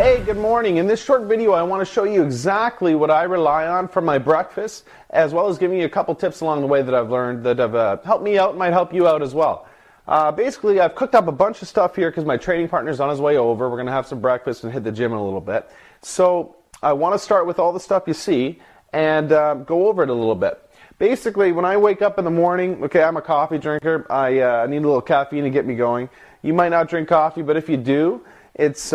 Hey, good morning. In this short video, I want to show you exactly what I rely on for my breakfast, as well as giving you a couple tips along the way that I've learned that have helped me out and might help you out as well. Basically, I've cooked up a bunch of stuff here because my training partner's on his way over. We're going to have some breakfast and hit the gym in a little bit. So I want to start with all the stuff you see and go over it a little bit. Basically, when I wake up in the morning, okay, I'm a coffee drinker. I need a little caffeine to get me going. You might not drink coffee, but if you do, it's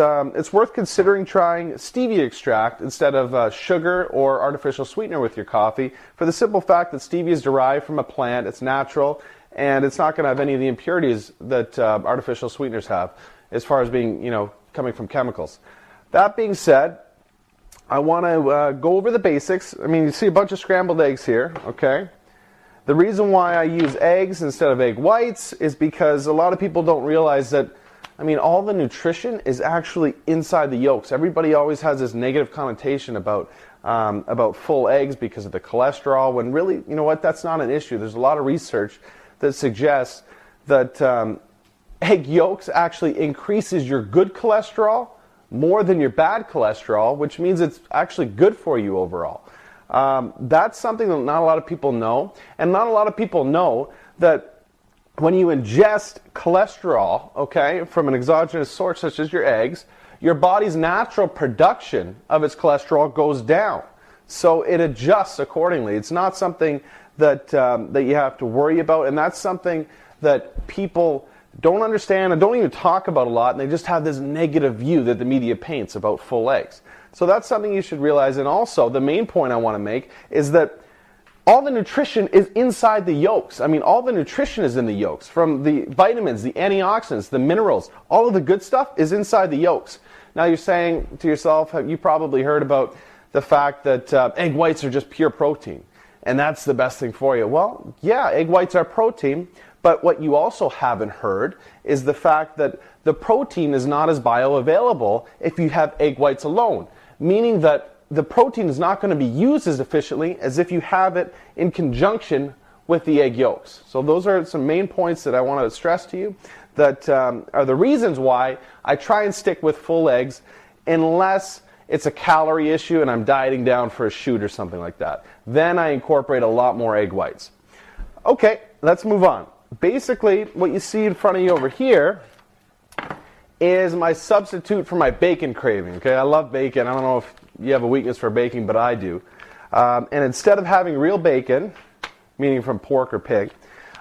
worth considering trying stevia extract instead of sugar or artificial sweetener with your coffee, for the simple fact that stevia is derived from a plant, it's natural, and it's not going to have any of the impurities that artificial sweeteners have, as far as being, coming from chemicals. That being said, I want to go over the basics. I mean, you see a bunch of scrambled eggs here, okay? The reason why I use eggs instead of egg whites is because a lot of people don't realize that all the nutrition is actually inside the yolks. Everybody always has this negative connotation about full eggs because of the cholesterol, when really, you know what, that's not an issue. There's a lot of research that suggests that egg yolks actually increases your good cholesterol more than your bad cholesterol, which means it's actually good for you overall. That's something that not a lot of people know, and not a lot of people know that when you ingest cholesterol, okay, from an exogenous source such as your eggs, your body's natural production of its cholesterol goes down. So it adjusts accordingly. It's not something that you have to worry about, and that's something that people don't understand and don't even talk about a lot, and they just have this negative view that the media paints about full eggs. So that's something you should realize. And also, the main point I want to make is that all the nutrition is inside the yolks. All the nutrition is in the yolks, from the vitamins, the antioxidants, the minerals. All of the good stuff is inside the yolks. Now you're saying to yourself, you probably heard about the fact that egg whites are just pure protein, and that's the best thing for you. Well, yeah, egg whites are protein, but what you also haven't heard is the fact that the protein is not as bioavailable if you have egg whites alone, meaning that the protein is not going to be used as efficiently as if you have it in conjunction with the egg yolks. So those are some main points that I want to stress to you that are the reasons why I try and stick with full eggs unless it's a calorie issue and I'm dieting down for a shoot or something like that. Then I incorporate a lot more egg whites. Okay, let's move on. Basically, what you see in front of you over here is my substitute for my bacon craving. Okay, I love bacon. I don't know if you have a weakness for bacon, but I do. And instead of having real bacon, meaning from pork or pig,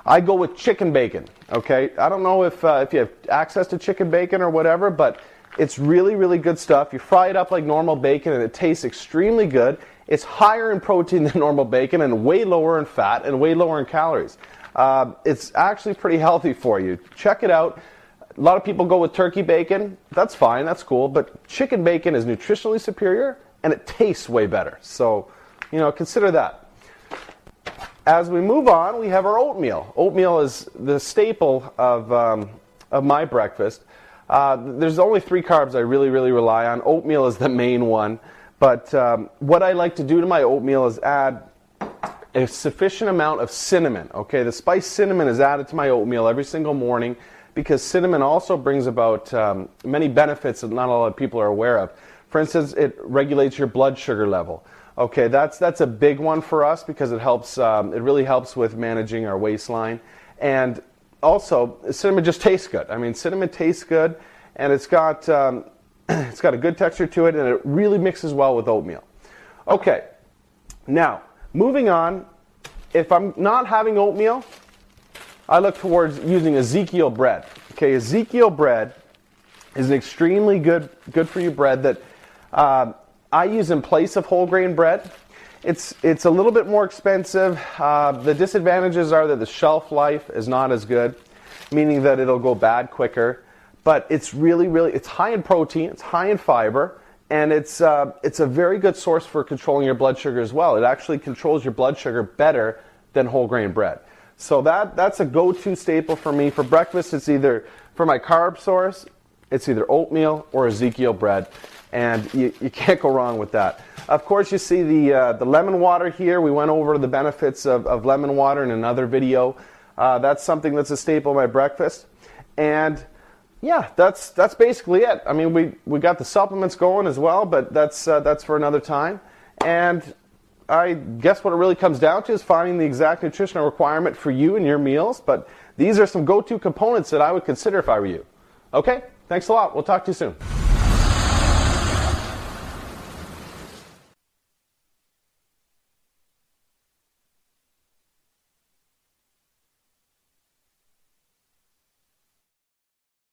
I go with chicken bacon. Okay, I don't know if you have access to chicken bacon or whatever, but it's really, really good stuff. You fry it up like normal bacon, and it tastes extremely good. It's higher in protein than normal bacon, and way lower in fat, and way lower in calories. It's actually pretty healthy for you. Check it out. A lot of people go with turkey bacon. That's fine, that's cool, but chicken bacon is nutritionally superior and it tastes way better. So, consider that. As we move on, we have our oatmeal. Oatmeal is the staple of my breakfast. There's only 3 carbs I really, really rely on. Oatmeal is the main one. But what I like to do to my oatmeal is add a sufficient amount of cinnamon. Okay, the spice cinnamon is added to my oatmeal every single morning, because cinnamon also brings about many benefits that not a lot of people are aware of. For instance, it regulates your blood sugar level. Okay, that's a big one for us because it helps. It really helps with managing our waistline, and also cinnamon just tastes good. Cinnamon tastes good, and it's got a good texture to it, and it really mixes well with oatmeal. Okay, now moving on. If I'm not having oatmeal, I look towards using Ezekiel bread. Okay, Ezekiel bread is an extremely good for you bread that I use in place of whole grain bread. It's a little bit more expensive. The disadvantages are that the shelf life is not as good, meaning that it'll go bad quicker. But it's really, it's high in protein, it's high in fiber, and it's a very good source for controlling your blood sugar as well. It actually controls your blood sugar better than whole grain bread. So that's a go-to staple for me. For breakfast, it's either, for my carb source, it's either oatmeal or Ezekiel bread, and you can't go wrong with that. Of course, you see the lemon water here. We went over the benefits of lemon water in another video. That's something that's a staple of my breakfast. And Yeah, that's basically it. I mean, we got the supplements going as well, but that's for another time. And I guess what it really comes down to is finding the exact nutritional requirement for you and your meals. But these are some go-to components that I would consider if I were you. Okay, thanks a lot. We'll talk to you soon.